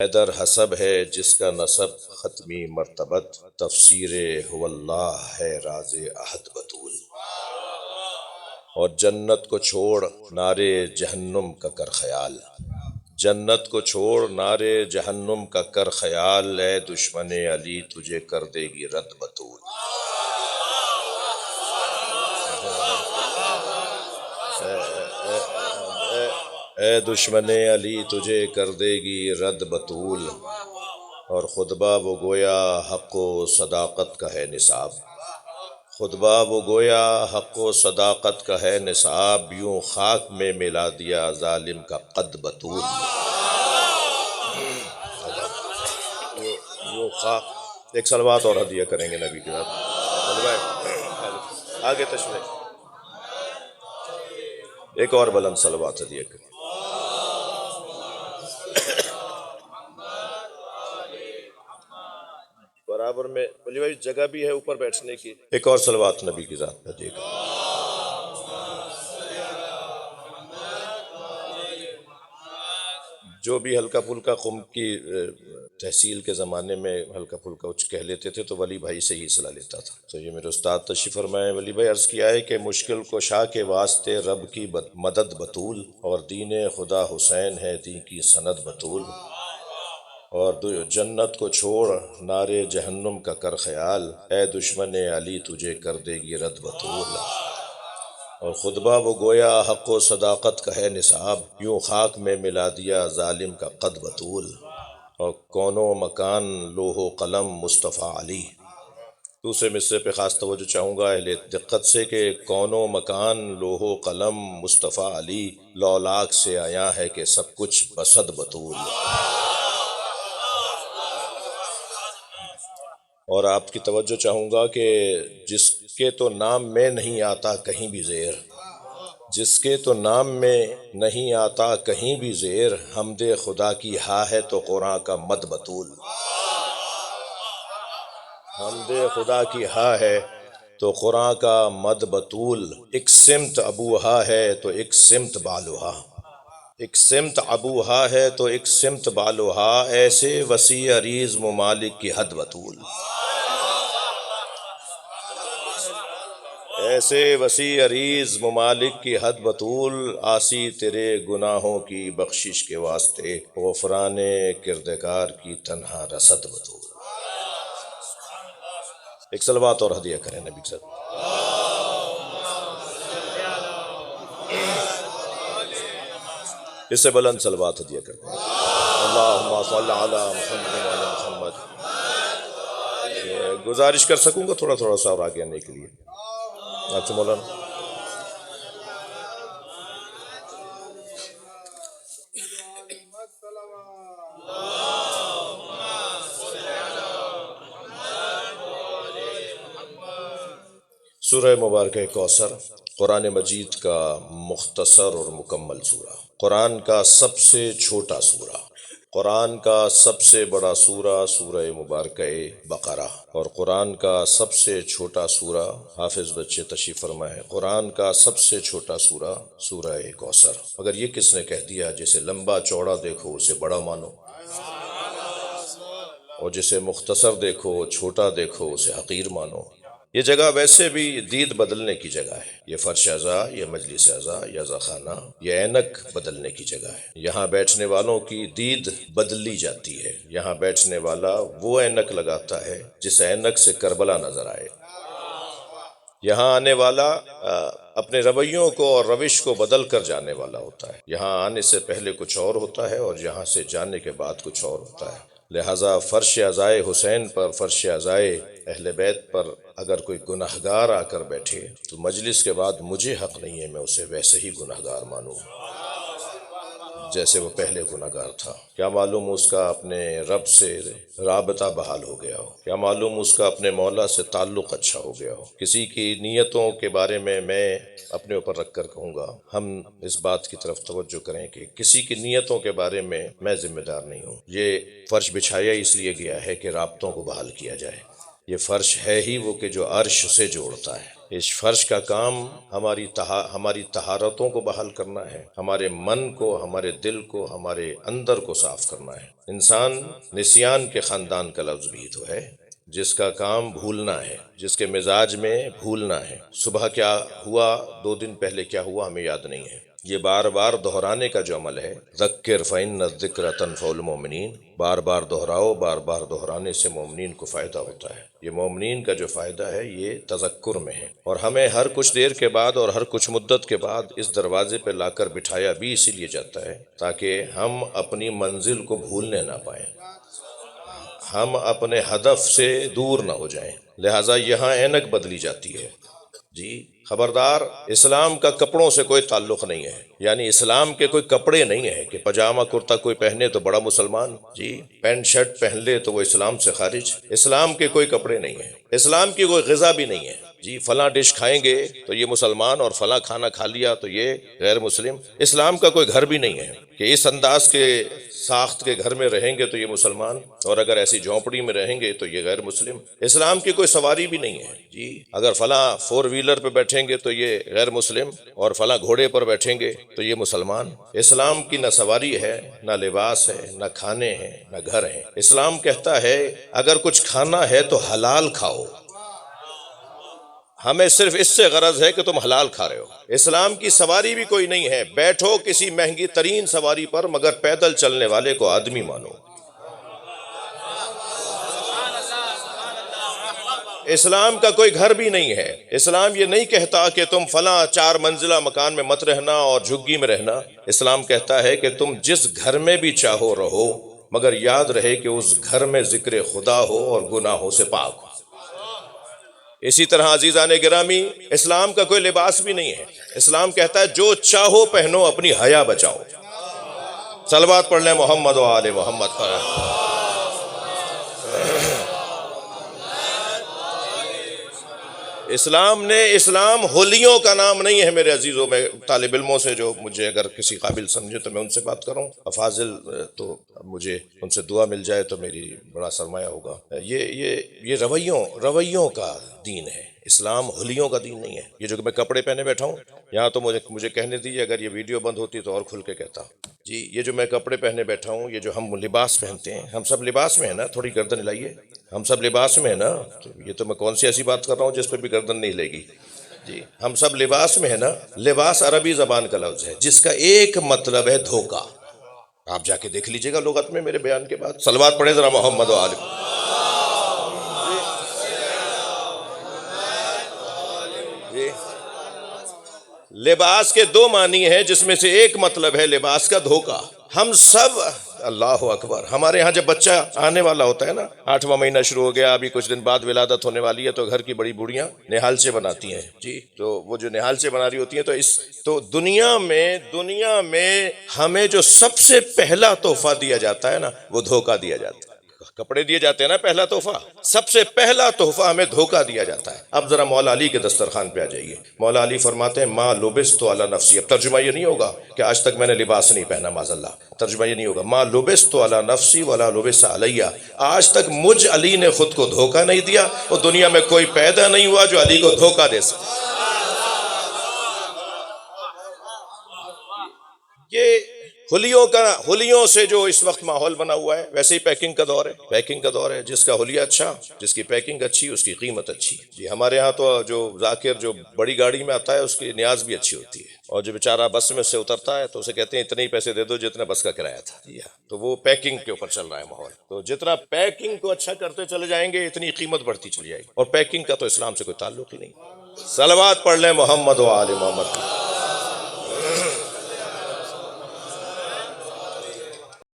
حیدر حسب ہے جس کا نسب ختمی مرتبت، تفسیر هو اللہ ہے راز احد بطول۔ اور جنت کو چھوڑ نارے جہنم کا کر خیال، جنت کو چھوڑ نارے جہنم کا کر خیال، اے دشمن علی تجھے کر دے گی رد بطول۔ اے دشمن علی تجھے کر دے گی رد بطول۔ اور خطبہ وہ گویا حق و صداقت کا ہے نصاب، خطبہ وہ گویا حق و صداقت کا ہے نصاب، یوں خاک میں ملا دیا ظالم کا قد بطول۔ یوں خاک، ایک صلوات اور ہدیہ کریں گے نبی کے ساتھ، آگے تشریف، ایک اور بلند صلوات ہدیہ کریں۔ برابر میں بلی بھائی جگہ بھی ہے اوپر بیٹھنے کی، ایک اور صلوات نبی کی ذات پہ دے گا۔ جو بھی ہلکا پھلکا قم کی تحصیل کے زمانے میں ہلکا پھلکا کچھ کہہ لیتے تھے تو ولی بھائی سے ہی اصلاح لیتا تھا۔ تو یہ میرے استاد تشریف فرمائے، ولی بھائی عرض کیا ہے کہ مشکل کشا کے واسطے رب کی مدد بطول، اور دین خدا حسین ہے دین کی سند بطول۔ اور جنت کو چھوڑ نارے جہنم کا کر خیال، اے دشمن علی تجھے کر دے گی رد بطول۔ اور خطبہ وہ گویا حق و صداقت کا ہے نصاب، یوں خاک میں ملا دیا ظالم کا قد بطول۔ اور کون و مکان لوح و قلم مصطفیٰ علی، دوسرے مصرے پہ خاص توجہ چاہوں گا اہل دقت سے کہ کون و مکان لوح و قلم مصطفیٰ علی، لولاک سے آیا ہے کہ سب کچھ بصد بطول۔ اور آپ کی توجہ چاہوں گا کہ جس کے تو نام میں نہیں آتا کہیں بھی زیر، جس کے تو نام میں نہیں آتا کہیں بھی زیر، حمد خدا کی ہا ہے تو قرآن کا مد بطول۔ حمد خدا کی ہا ہے تو قرآن کا مد بطول، ایک سمت ابوہا ہے تو ایک سمت بالوہا، ایک سمت ابوہا ہے تو ایک سمت بالوہا، ایسے وسیع عریض ممالک کی حد بطول۔ ایسے وسیع عریض ممالک کی حد بطول، آسی تیرے گناہوں کی بخشش کے واسطے، غفران کردگار کی تنہا رسد بطول۔ ایک صلوات اور ہدیہ کریں نبی کے ساتھ۔ اس سے بلند صلوات ہدیہ کرتے ہیں۔ اللہم صلی علی محمد وعلی محمد۔ گزارش کر سکوں گا تھوڑا تھوڑا سا اور آگے آنے کے لیے آپ سے مولانا۔ سورہ مبارکہ کوثر قرآن مجید کا مختصر اور مکمل سورہ، قرآن کا سب سے چھوٹا سورہ، قرآن کا سب سے بڑا سورہ سورہ مبارکہ بقرہ، اور قرآن کا سب سے چھوٹا سورہ، حافظ بچے تشریف فرمائے، قرآن کا سب سے چھوٹا سورہ سورہ کوثر۔ مگر یہ کس نے کہہ دیا جسے لمبا چوڑا دیکھو اسے بڑا مانو، اور جسے مختصر دیکھو چھوٹا دیکھو اسے حقیر مانو۔ یہ جگہ ویسے بھی دید بدلنے کی جگہ ہے، یہ فرش اعضا، یہ مجلس اعضا، یہ خانہ، یہ اینک بدلنے کی جگہ ہے۔ یہاں بیٹھنے والوں کی دید بدلی جاتی ہے، یہاں بیٹھنے والا وہ اینک لگاتا ہے جس اینک سے کربلا نظر آئے۔ یہاں آنے والا اپنے رویوں کو اور روش کو بدل کر جانے والا ہوتا ہے، یہاں آنے سے پہلے کچھ اور ہوتا ہے اور یہاں سے جانے کے بعد کچھ اور ہوتا ہے۔ لہٰذا فرش اعضائے حسین پر، فرش اعضائے اہل بیت پر اگر کوئی گناہگار آ کر بیٹھے تو مجلس کے بعد مجھے حق نہیں ہے میں اسے ویسے ہی گناہگار مانوں جیسے وہ پہلے گناہگار تھا۔ کیا معلوم اس کا اپنے رب سے رابطہ بحال ہو گیا ہو، کیا معلوم اس کا اپنے مولا سے تعلق اچھا ہو گیا ہو۔ کسی کی نیتوں کے بارے میں اپنے اوپر رکھ کر کہوں گا، ہم اس بات کی طرف توجہ کریں کہ کسی کی نیتوں کے بارے میں ذمہ دار نہیں ہوں۔ یہ فرش بچھایا اس لیے گیا ہے کہ رابطوں کو بحال کیا جائے، یہ فرش ہے ہی وہ کہ جو عرش سے جوڑتا ہے۔ اس فرش کا کام ہماری طہارتوں کو بحال کرنا ہے، ہمارے من کو، ہمارے دل کو، ہمارے اندر کو صاف کرنا ہے۔ انسان نسیان کے خاندان کا لفظ بھی تو ہے، جس کا کام بھولنا ہے، جس کے مزاج میں بھولنا ہے۔ صبح کیا ہوا، 2 دن پہلے کیا ہوا، ہمیں یاد نہیں ہے۔ یہ بار بار دہرانے کا جو عمل ہے، ذکر فإن الذکر تنفع المؤمنین، بار بار دہراؤ، بار بار دہرانے سے مومنین کو فائدہ ہوتا ہے۔ یہ مومنین کا جو فائدہ ہے یہ تذکر میں ہے، اور ہمیں ہر کچھ دیر کے بعد اور ہر کچھ مدت کے بعد اس دروازے پہ لا کر بٹھایا بھی اسی لیے جاتا ہے تاکہ ہم اپنی منزل کو بھولنے نہ پائیں، ہم اپنے ہدف سے دور نہ ہو جائیں۔ لہٰذا یہاں اینک بدلی جاتی ہے۔ جی خبردار، اسلام کا کپڑوں سے کوئی تعلق نہیں ہے، یعنی اسلام کے کوئی کپڑے نہیں ہے کہ پاجامہ کرتا کوئی پہنے تو بڑا مسلمان، جی پینٹ شرٹ پہن لے تو وہ اسلام سے خارج۔ اسلام کے کوئی کپڑے نہیں ہیں، اسلام کی کوئی غذا بھی نہیں ہے۔ جی فلاں ڈش کھائیں گے تو یہ مسلمان، اور فلاں کھانا کھا لیا تو یہ غیر مسلم۔ اسلام کا کوئی گھر بھی نہیں ہے کہ اس انداز کے ساخت کے گھر میں رہیں گے تو یہ مسلمان، اور اگر ایسی جھونپڑی میں رہیں گے تو یہ غیر مسلم۔ اسلام کی کوئی سواری بھی نہیں ہے، جی اگر فلاں 4 ویلر پہ بیٹھیں گے تو یہ غیر مسلم، اور فلاں گھوڑے پر بیٹھیں گے تو یہ مسلمان۔ اسلام کی نہ سواری ہے، نہ لباس ہے، نہ کھانے ہیں، نہ گھر ہیں۔ اسلام کہتا ہے اگر کچھ کھانا ہے تو حلال کھاؤ، ہمیں صرف اس سے غرض ہے کہ تم حلال کھا رہے ہو۔ اسلام کی سواری بھی کوئی نہیں ہے، بیٹھو کسی مہنگی ترین سواری پر مگر پیدل چلنے والے کو آدمی مانو۔ اسلام کا کوئی گھر بھی نہیں ہے، اسلام یہ نہیں کہتا کہ تم فلاں 4 منزلہ مکان میں مت رہنا اور جھگی میں رہنا۔ اسلام کہتا ہے کہ تم جس گھر میں بھی چاہو رہو، مگر یاد رہے کہ اس گھر میں ذکر خدا ہو اور گناہوں سے پاک ہو۔ اسی طرح عزیزان گرامی، اسلام کا کوئی لباس بھی نہیں ہے۔ اسلام کہتا ہے جو چاہو پہنو، اپنی حیا بچاؤ۔ صلوات پڑھ لیں محمد و آل محمد پر۔ اسلام ہولیوں کا نام نہیں ہے میرے عزیزوں۔ میں طالب علموں سے جو مجھے اگر کسی قابل سمجھے تو میں ان سے بات کروں، افاضل تو مجھے ان سے دعا مل جائے تو میری بڑا سرمایہ ہوگا۔ یہ رویوں کا دین ہے، اسلام ہولیوں کا دین نہیں ہے۔ یہ جو میں کپڑے پہنے بیٹھا ہوں یہاں تو مجھے کہنے دیجیے، اگر یہ ویڈیو بند ہوتی تو اور کھل کے کہتا۔ جی یہ جو میں کپڑے پہنے بیٹھا ہوں، یہ جو ہم لباس پہنتے ہیں، ہم سب لباس میں ہیں نا، تھوڑی گردن ہلائیے، ہم سب لباس میں ہیں نا۔ تو یہ تو میں کون سی ایسی بات کر رہا ہوں جس پہ بھی گردن نہیں ہلے گی؟ جی ہم سب لباس میں ہیں نا۔ لباس عربی زبان کا لفظ ہے جس کا ایک مطلب ہے دھوکہ۔ آپ جا کے دیکھ لیجئے گا لغت میں میرے بیان کے بعد۔ صلوات پڑھیں ذرا محمد و آل۔ جی لباس کے 2 معنی ہیں جس میں سے ایک مطلب ہے لباس کا دھوکہ۔ ہم سب، اللہ اکبر، ہمارے ہاں جب بچہ آنے والا ہوتا ہے نا، 8واں مہینہ شروع ہو گیا، ابھی کچھ دن بعد ولادت ہونے والی ہے، تو گھر کی بڑی بوڑھیاں نہالچے بناتی ہیں۔ جی تو وہ جو نہالچے بنا رہی ہوتی ہیں تو دنیا میں ہمیں جو سب سے پہلا تحفہ دیا جاتا ہے نا، وہ دھوکہ دیا جاتا ہے۔ کپڑے دیے جاتے ہیں نا پہلا تحفہ، سب سے پہلا تحفہ ہمیں دھوکہ دیا جاتا ہے۔ اب ذرا مولا علی کے دسترخوان پہ آ جائیے۔ مولا علی فرماتے ہیں ما لبست علی نفسی۔ اب ترجمہ یہ نہیں ہوگا کہ آج تک میں نے لباس نہیں پہنا، معاذ اللہ، ترجمہ یہ نہیں ہوگا ما لبست علی نفسی ولا لبس علیہ۔ آج تک مجھ علی نے خود کو دھوکہ نہیں دیا، اور دنیا میں کوئی پیدا نہیں ہوا جو علی کو دھوکہ دے سکے۔ یہ ہولیوں سے جو اس وقت ماحول بنا ہوا ہے، ویسے ہی پیکنگ کا دور ہے۔ جس کا ہولیہ اچھا، جس کی پیکنگ اچھی، اس کی قیمت اچھی۔ جی ہمارے ہاں تو جو ذاکر جو بڑی گاڑی میں آتا ہے اس کی نیاز بھی اچھی ہوتی ہے، اور جو بیچارہ بس میں سے اترتا ہے تو اسے کہتے ہیں اتنے ہی پیسے دے دو جتنا بس کا کرایہ تھا۔ جی ہاں، تو وہ پیکنگ کے اوپر چل رہا ہے ماحول۔ تو جتنا پیکنگ کو اچھا کرتے چلے جائیں گے اتنی قیمت بڑھتی چلی جائے گی، اور پیکنگ کا تو اسلام سے کوئی تعلق ہی نہیں۔ صلوات پڑھ لیں محمد و آل محمد۔